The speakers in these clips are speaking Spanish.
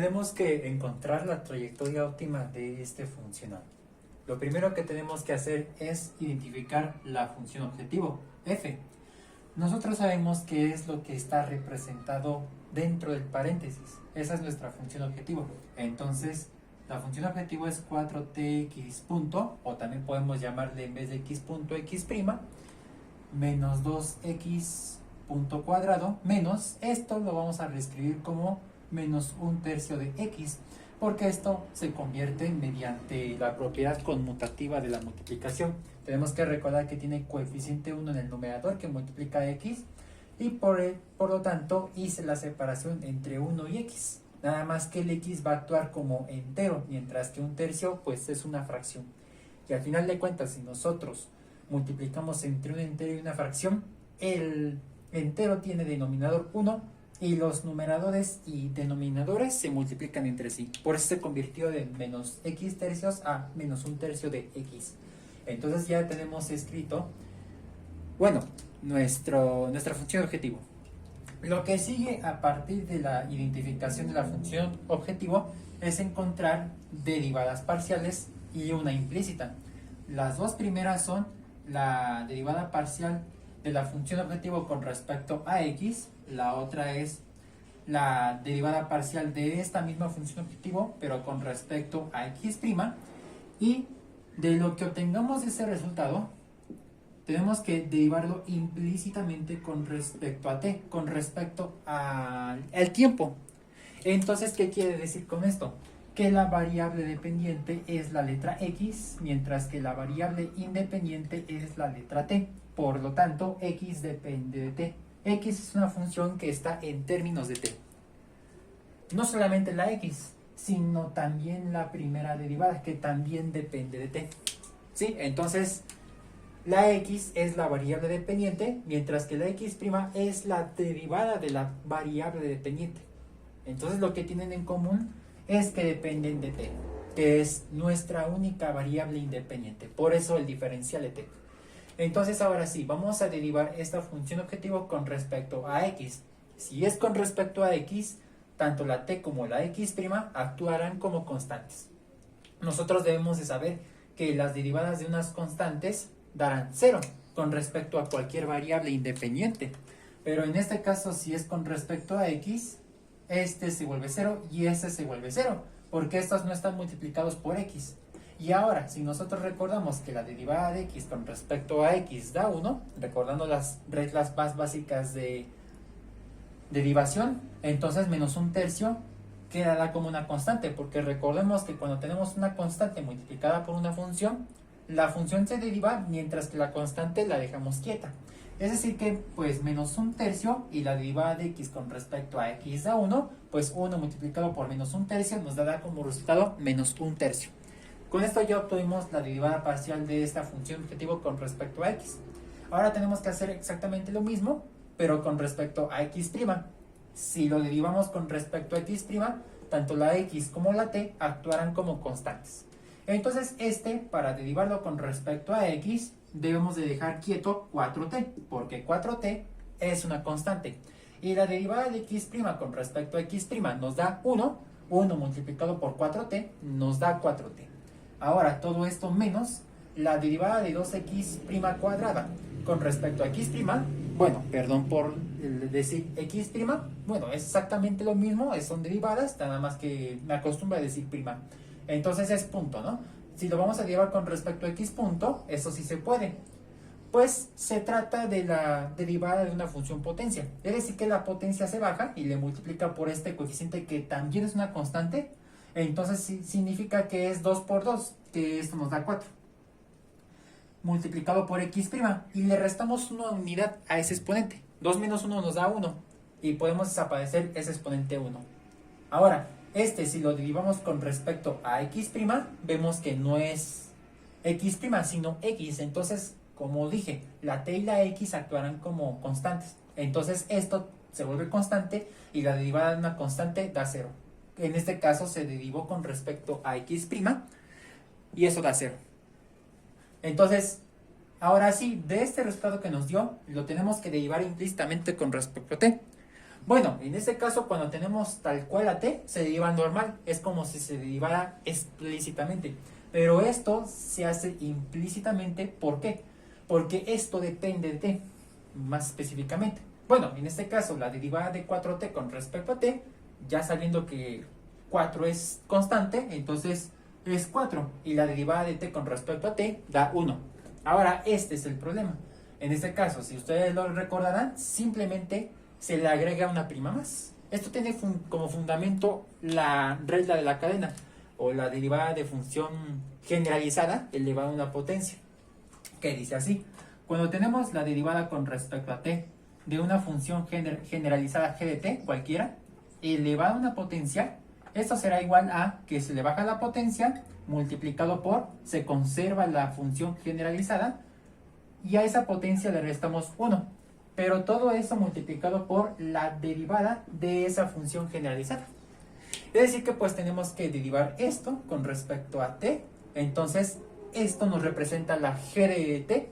tenemos que encontrar la trayectoria óptima de este funcional. Lo primero que tenemos que hacer es identificar la función objetivo, f. Nosotros sabemos qué es lo que está representado dentro del paréntesis. Esa es nuestra función objetivo. Entonces, la función objetivo es 4tx punto, o también podemos llamarle en vez de x punto x', menos 2x punto cuadrado, menos, esto lo vamos a reescribir como menos 1/3 de x, porque esto se convierte mediante la propiedad conmutativa de la multiplicación. Tenemos que recordar que tiene coeficiente 1 en el numerador que multiplica x, y por lo tanto hice la separación entre 1 y x. Nada más que el x va a actuar como entero, mientras que 1/3 pues es una fracción. Y al final de cuentas, si nosotros multiplicamos entre un entero y una fracción, el entero tiene denominador 1 y los numeradores y denominadores se multiplican entre sí. Por eso se convirtió de menos x' a menos 1/3 de x. Entonces ya tenemos escrito, bueno, nuestra función objetivo. Lo que sigue a partir de la identificación de la función objetivo es encontrar derivadas parciales y una implícita. Las dos primeras son la derivada parcial de la función objetivo con respecto a x, la otra es la derivada parcial de esta misma función objetivo pero con respecto a x', y de lo que obtengamos de ese resultado tenemos que derivarlo implícitamente con respecto a t, con respecto al tiempo. Entonces, ¿qué quiere decir con esto? Que la variable dependiente es la letra x, mientras que la variable independiente es la letra t. Por lo tanto, x depende de t. X es una función que está en términos de t. No solamente la x, sino también la primera derivada, que también depende de t. ¿Sí? Entonces, la x es la variable dependiente, mientras que la x' es la derivada de la variable dependiente. Entonces, lo que tienen en común es que dependen de t, que es nuestra única variable independiente. Por eso el diferencial de t. Entonces, ahora sí, vamos a derivar esta función objetivo con respecto a x. Si es con respecto a x, tanto la t como la x' actuarán como constantes. Nosotros debemos de saber que las derivadas de unas constantes darán 0 con respecto a cualquier variable independiente. Pero en este caso, si es con respecto a x, este se vuelve 0 y este se vuelve 0, porque estos no están multiplicados por x. Y ahora, si nosotros recordamos que la derivada de x con respecto a x da 1, recordando las reglas más básicas de derivación, entonces menos 1/3 quedará como una constante, porque recordemos que cuando tenemos una constante multiplicada por una función, la función se deriva mientras que la constante la dejamos quieta. Es decir que pues menos 1/3 y la derivada de x con respecto a x da 1, pues 1 multiplicado por menos 1/3 nos dará como resultado menos 1/3. Con esto ya obtuvimos la derivada parcial de esta función objetivo con respecto a x. Ahora tenemos que hacer exactamente lo mismo, pero con respecto a x'. Si lo derivamos con respecto a x', tanto la x como la t actuarán como constantes. Entonces, para derivarlo con respecto a x, debemos de dejar quieto 4t, porque 4t es una constante. Y la derivada de x' con respecto a x' nos da 1, 1 multiplicado por 4t nos da 4t. Ahora, todo esto menos la derivada de 2x' cuadrada con respecto a x', bueno, perdón por decir x', bueno, es exactamente lo mismo, son derivadas, nada más que me acostumbro a decir prima. Entonces es punto, ¿no? Si lo vamos a derivar con respecto a x punto, eso sí se puede. Pues se trata de la derivada de una función potencia. Es decir que la potencia se baja y le multiplica por este coeficiente que también es una constante. Entonces significa que es 2 por 2, que esto nos da 4. Multiplicado por x', y le restamos una unidad a ese exponente. 2 menos 1 nos da 1, y podemos desaparecer ese exponente 1. Ahora, si lo derivamos con respecto a x', vemos que no es x', sino x. Entonces, como dije, la t y la x actuarán como constantes. Entonces, esto se vuelve constante y la derivada de una constante da 0. En este caso, se derivó con respecto a x' y eso da 0. Entonces, ahora sí, de este resultado que nos dio, lo tenemos que derivar implícitamente con respecto a t. Bueno, en este caso cuando tenemos tal cual a t, se deriva normal, es como si se derivara explícitamente. Pero esto se hace implícitamente, ¿por qué? Porque esto depende de t, más específicamente. Bueno, en este caso la derivada de 4t con respecto a t, ya sabiendo que 4 es constante, entonces es 4. Y la derivada de t con respecto a t da 1. Ahora, este es el problema. En este caso, si ustedes lo recordarán, simplemente se le agrega una prima más. Esto tiene como fundamento la regla de la cadena, o la derivada de función generalizada elevada a una potencia, que dice así: cuando tenemos la derivada con respecto a t de una función generalizada g de t, cualquiera, elevada a una potencia, esto será igual a que se le baja la potencia multiplicado por, se conserva la función generalizada, y a esa potencia le restamos 1. Pero todo eso multiplicado por la derivada de esa función generalizada. Es decir que pues tenemos que derivar esto con respecto a t. Entonces esto nos representa la g de t.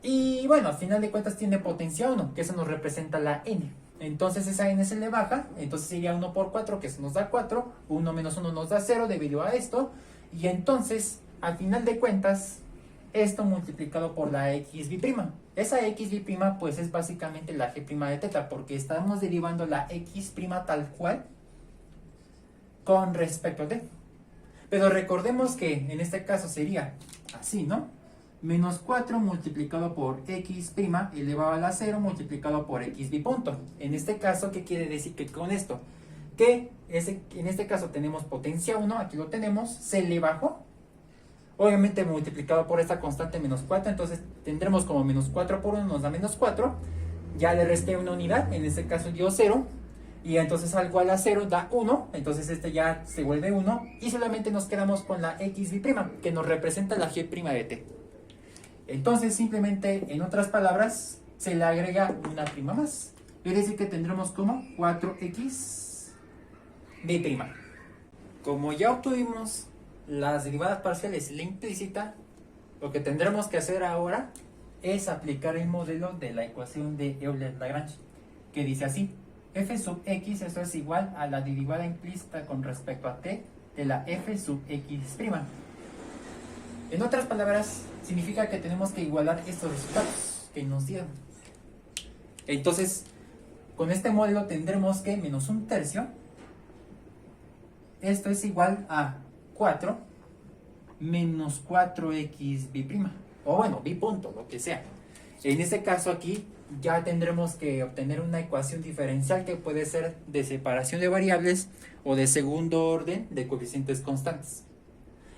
Y bueno, al final de cuentas tiene potencia 1, que eso nos representa la n. Entonces esa n se le baja, entonces sería 1 por 4, que eso nos da 4. 1 menos 1 nos da 0 debido a esto. Y entonces, al final de cuentas, esto multiplicado por la x b'. Esa x b' pues es básicamente la g' de teta, porque estamos derivando la x' tal cual con respecto a t. Pero recordemos que en este caso sería así, ¿no? Menos 4 multiplicado por x' elevado a la 0 multiplicado por xb punto. En este caso, ¿qué quiere decir que con esto? Que en este caso tenemos potencia 1, aquí lo tenemos, se le bajó. Obviamente multiplicado por esta constante menos 4, entonces tendremos como menos 4 por 1 nos da menos 4. Ya le resté una unidad, en este caso dio 0. Y entonces algo a la 0 da 1, entonces este ya se vuelve 1. Y solamente nos quedamos con la xb', que nos representa la g' de t. Entonces simplemente, en otras palabras, se le agrega una prima más. Quiere decir que tendremos como 4xb'. Como ya obtuvimos las derivadas parciales y la implícita, lo que tendremos que hacer ahora es aplicar el modelo de la ecuación de Euler-Lagrange, que dice así: f sub x, eso es igual a la derivada implícita con respecto a t de la f sub x'. En otras palabras, significa que tenemos que igualar estos resultados que nos dieron. Entonces, con este modelo tendremos que menos un tercio, esto es igual a 4 menos 4xb', o bueno, b punto, lo que sea. En este caso aquí ya tendremos que obtener una ecuación diferencial que puede ser de separación de variables o de segundo orden de coeficientes constantes.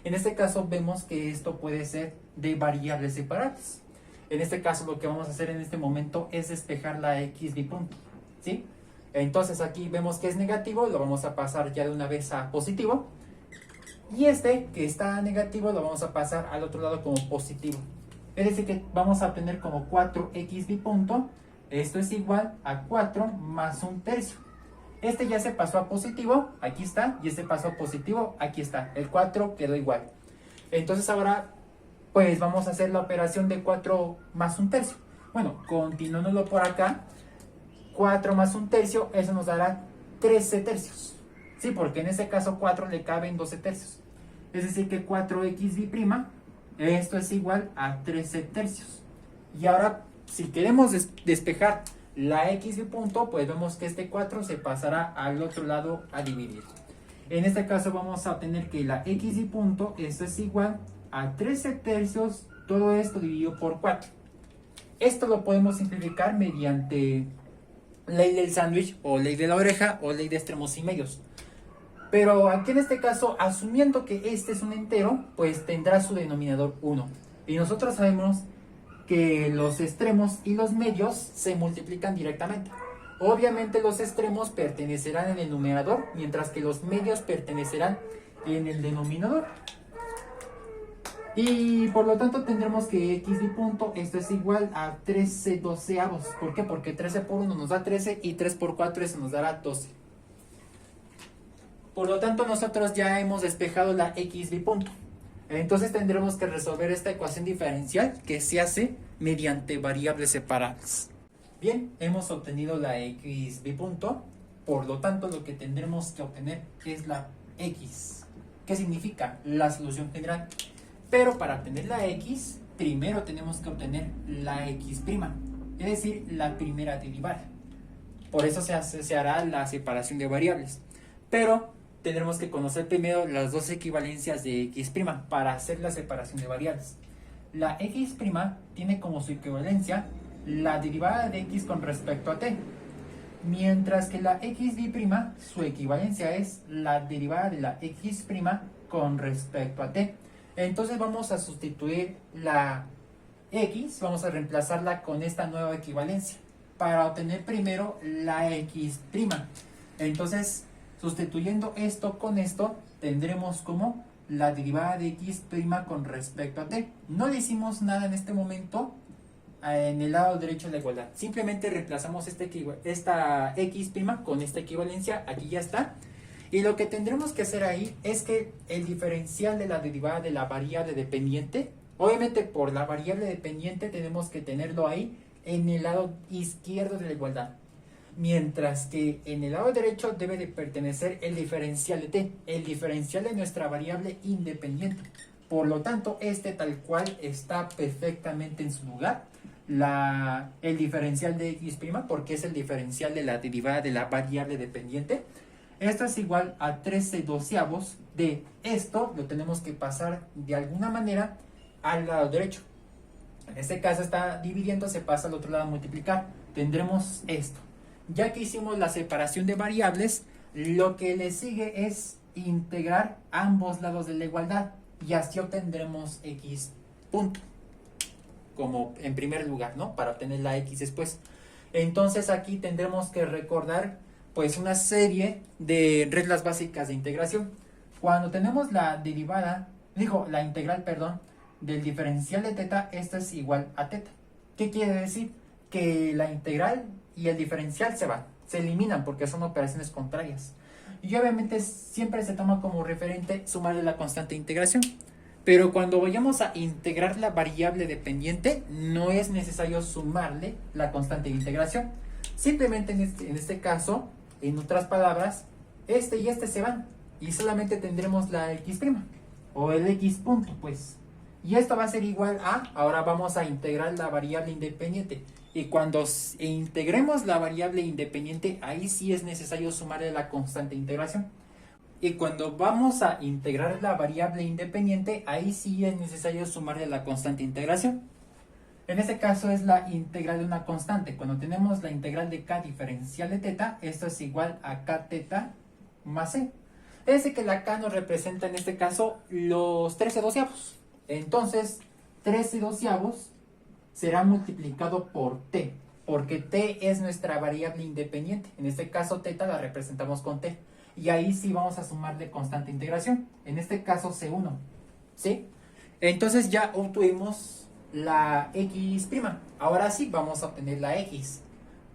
En este caso vemos que esto puede ser de variables separables. En este caso lo que vamos a hacer en este momento es despejar la xb punto, ¿sí? Entonces aquí vemos que es negativo, lo vamos a pasar ya de una vez a positivo. Y este que está negativo lo vamos a pasar al otro lado como positivo. Es decir que vamos a obtener como 4xb punto. Esto es igual a 4 más un tercio. Este ya se pasó a positivo, aquí está. Y este pasó a positivo, aquí está. El 4 quedó igual. Entonces ahora pues vamos a hacer la operación de 4 más un tercio. Bueno, continuándolo por acá. 4 más un tercio, eso nos dará 13 tercios. Sí, porque en este caso 4 le caben 12 tercios. Es decir que 4xb', esto es igual a 13 tercios. Y ahora, si queremos despejar la xb punto, pues vemos que este 4 se pasará al otro lado a dividir. En este caso vamos a obtener que la xb punto, esto es igual a 13 tercios, todo esto dividido por 4. Esto lo podemos simplificar mediante ley del sándwich, o ley de la oreja, o ley de extremos y medios. Pero aquí en este caso, asumiendo que este es un entero, pues tendrá su denominador 1. Y nosotros sabemos que los extremos y los medios se multiplican directamente. Obviamente los extremos pertenecerán en el numerador, mientras que los medios pertenecerán en el denominador. Y por lo tanto tendremos que xb punto, esto es igual a 13 doceavos. ¿Por qué? Porque 13 por 1 nos da 13 y 3 por 4 eso nos dará 12. Por lo tanto nosotros ya hemos despejado la xb punto. Entonces tendremos que resolver esta ecuación diferencial que se hace mediante variables separables. Bien, hemos obtenido la x b punto, por lo tanto lo que tendremos que obtener es la x. ¿Qué significa? La solución general. Pero para obtener la x, primero tenemos que obtener la x', es decir, la primera derivada. Por eso se hará la separación de variables. Pero tendremos que conocer primero las dos equivalencias de x' para hacer la separación de variables. La x' tiene como su equivalencia la derivada de x con respecto a t, mientras que la xb', su equivalencia es la derivada de la x' con respecto a t. Entonces vamos a sustituir la x, vamos a reemplazarla con esta nueva equivalencia para obtener primero la x'. Entonces, sustituyendo esto con esto, tendremos como la derivada de x' con respecto a t. No le hicimos nada en este momento en el lado derecho de la igualdad. Simplemente reemplazamos esta x' con esta equivalencia. Aquí ya está. Y lo que tendremos que hacer ahí es que el diferencial de la derivada de la variable dependiente, obviamente por la variable dependiente tenemos que tenerlo ahí en el lado izquierdo de la igualdad. Mientras que en el lado derecho debe de pertenecer el diferencial de t, el diferencial de nuestra variable independiente. Por lo tanto, este tal cual está perfectamente en su lugar. El diferencial de x', porque es el diferencial de la derivada de la variable dependiente. Esto es igual a 13/12 de esto, lo tenemos que pasar de alguna manera al lado derecho. En este caso está dividiendo, se pasa al otro lado a multiplicar. Tendremos esto. Ya que hicimos la separación de variables, lo que le sigue es integrar ambos lados de la igualdad y así obtendremos x punto, como en primer lugar, ¿no? Para obtener la x después. Entonces aquí tendremos que recordar pues una serie de reglas básicas de integración. Cuando tenemos la integral, del diferencial de teta, esto es igual a teta. ¿Qué quiere decir? Que la integral y el diferencial se eliminan porque son operaciones contrarias. Y obviamente siempre se toma como referente sumarle la constante de integración. Pero cuando vayamos a integrar la variable dependiente, no es necesario sumarle la constante de integración. Simplemente en este caso, en otras palabras, este y este se van. Y solamente tendremos la x' o el x punto, pues. Y esto va a ser igual a, ahora vamos a integrar la variable independiente. Y cuando integremos la variable independiente, ahí sí es necesario sumarle la constante de integración. Y cuando vamos a integrar la variable independiente, ahí sí es necesario sumarle la constante de integración. En este caso es la integral de una constante. Cuando tenemos la integral de k diferencial de teta, esto es igual a k teta más c. Es decir que la k nos representa en este caso los 13/12. Entonces, 13/12 será multiplicado por t, porque t es nuestra variable independiente. En este caso, teta la representamos con t. Y ahí sí vamos a sumarle constante de integración. En este caso, C1. ¿Sí? Entonces ya obtuvimos la x'. Ahora sí vamos a obtener la x.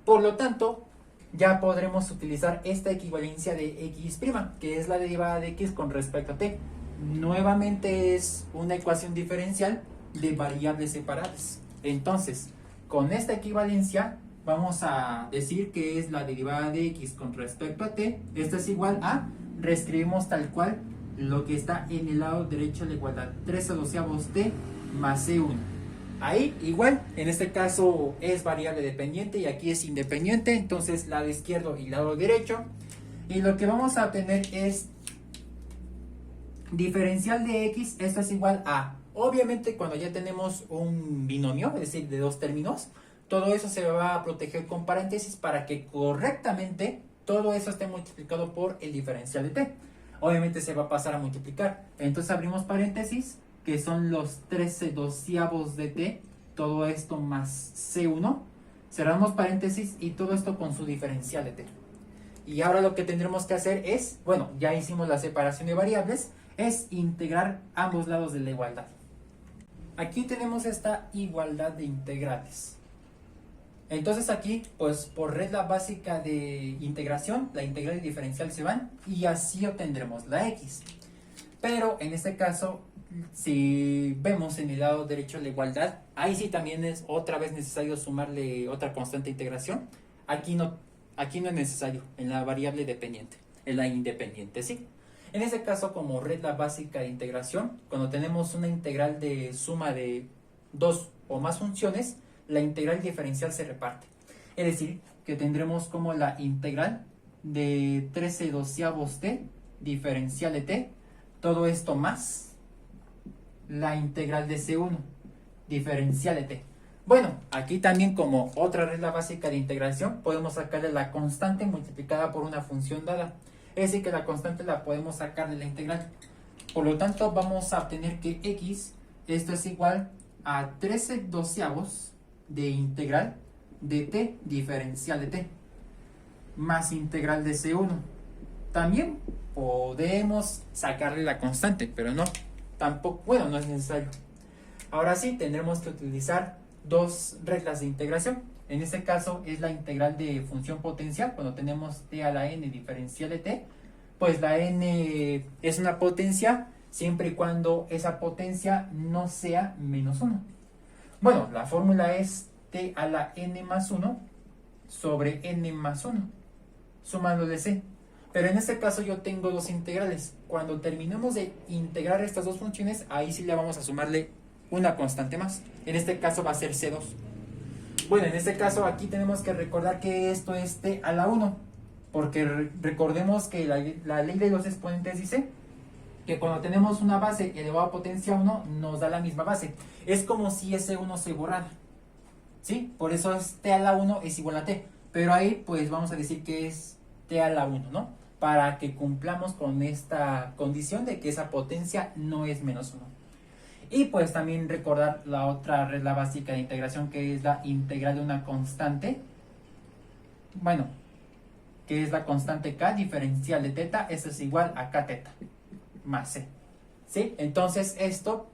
Por lo tanto, ya podremos utilizar esta equivalencia de x', que es la derivada de x con respecto a t. Nuevamente es una ecuación diferencial de variables separadas. Entonces, con esta equivalencia vamos a decir que es la derivada de x con respecto a t. Esto es igual a, reescribimos tal cual lo que está en el lado derecho de la igualdad, 13/12 t más c1. Ahí igual, en este caso es variable dependiente y aquí es independiente, entonces lado izquierdo y lado derecho. Y lo que vamos a obtener es diferencial de x, esto es igual a, obviamente cuando ya tenemos un binomio, es decir, de dos términos, todo eso se va a proteger con paréntesis para que correctamente todo eso esté multiplicado por el diferencial de t. Obviamente se va a pasar a multiplicar. Entonces abrimos paréntesis, que son los 13/12 de t, todo esto más c1. Cerramos paréntesis y todo esto con su diferencial de t. Y ahora lo que tendremos que hacer es, bueno, ya hicimos la separación de variables, es integrar ambos lados de la igualdad. Aquí tenemos esta igualdad de integrales. Entonces aquí, pues por regla básica de integración, la integral y diferencial se van y así obtendremos la x. Pero en este caso, si vemos en el lado derecho la igualdad, ahí sí también es otra vez necesario sumarle otra constante de integración. Aquí no es necesario, en la variable dependiente, en la independiente, ¿sí? En ese caso, como regla básica de integración, cuando tenemos una integral de suma de dos o más funciones, la integral diferencial se reparte. Es decir, que tendremos como la integral de 13/12 t diferencial de t, todo esto más la integral de C1 diferencial de t. Bueno, aquí también como otra regla básica de integración podemos sacarle la constante multiplicada por una función dada. Es decir, que la constante la podemos sacar de la integral. Por lo tanto, vamos a obtener que x, esto es igual a 13/12 de integral de t diferencial de t más integral de C1. También podemos sacarle la constante, pero no, tampoco, bueno, no es necesario. Ahora sí, tendremos que utilizar dos reglas de integración. En este caso es la integral de función potencial. Cuando tenemos t a la n diferencial de t, pues la n es una potencia siempre y cuando esa potencia no sea menos 1. Bueno, la fórmula es t a la n más 1 sobre n más 1, sumando de c. Pero en este caso yo tengo dos integrales. Cuando terminemos de integrar estas dos funciones, ahí sí le vamos a sumarle una constante más. En este caso va a ser C2. Bueno, en este caso aquí tenemos que recordar que esto es t a la 1. Porque recordemos que la ley de los exponentes dice que cuando tenemos una base elevada a potencia 1 nos da la misma base. Es como si ese 1 se borrara, ¿sí? Por eso es t a la 1 es igual a t. Pero ahí pues vamos a decir que es t a la 1, ¿no? Para que cumplamos con esta condición de que esa potencia no es menos 1. Y pues también recordar la otra regla básica de integración, que es la integral de una constante. Bueno, que es la constante k diferencial de teta, esto es igual a k teta más c. ¿Sí? Entonces esto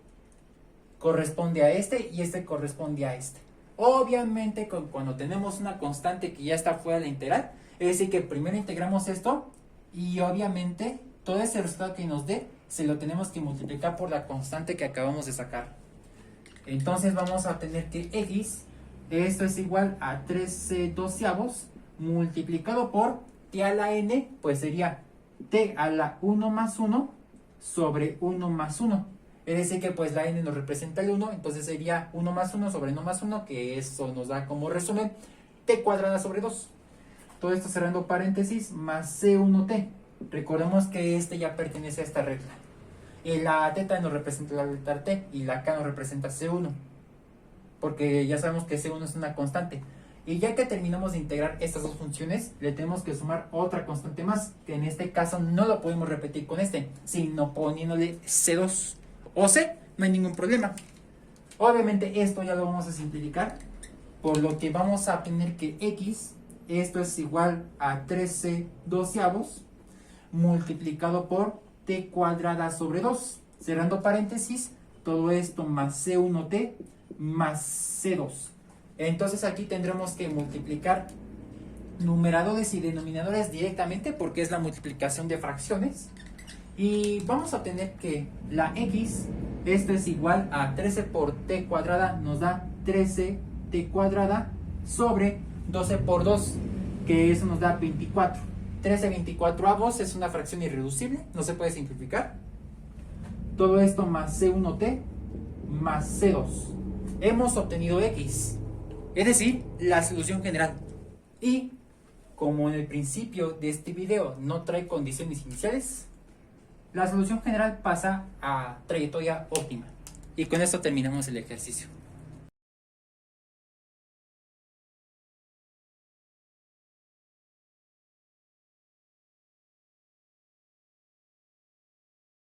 corresponde a este y este corresponde a este. Obviamente cuando tenemos una constante que ya está fuera de la integral, es decir que primero integramos esto y obviamente todo ese resultado que nos dé se lo tenemos que multiplicar por la constante que acabamos de sacar. Entonces vamos a tener que x, esto es igual a 13/12 multiplicado por t a la n, pues sería t a la 1 más 1 sobre 1 más 1. Es decir que pues la n nos representa el 1, entonces sería 1 más 1 sobre 1 más 1, que eso nos da como resumen t cuadrada sobre 2. Todo esto cerrando paréntesis más c1t. Recordemos que este ya pertenece a esta regla. Y la teta nos representa la letra t y la k nos representa c1. Porque ya sabemos que c1 es una constante. Y ya que terminamos de integrar estas dos funciones, le tenemos que sumar otra constante más, que en este caso no lo podemos repetir con este, sino poniéndole c2 o c, no hay ningún problema. Obviamente esto ya lo vamos a simplificar, por lo que vamos a tener que x, esto es igual a 13/12 multiplicado por t cuadrada sobre 2, cerrando paréntesis, todo esto más c1t más c2. Entonces aquí tendremos que multiplicar numeradores y denominadores directamente porque es la multiplicación de fracciones. Y vamos a obtener que la x, esto es igual a 13 por t cuadrada, nos da 13t cuadrada sobre 12 por 2, que eso nos da 24. 13/24 es una fracción irreducible, no se puede simplificar. Todo esto más c1t más c2. Hemos obtenido x, es decir, la solución general. Y como en el principio de este video no trae condiciones iniciales, la solución general pasa a trayectoria óptima. Y con esto terminamos el ejercicio.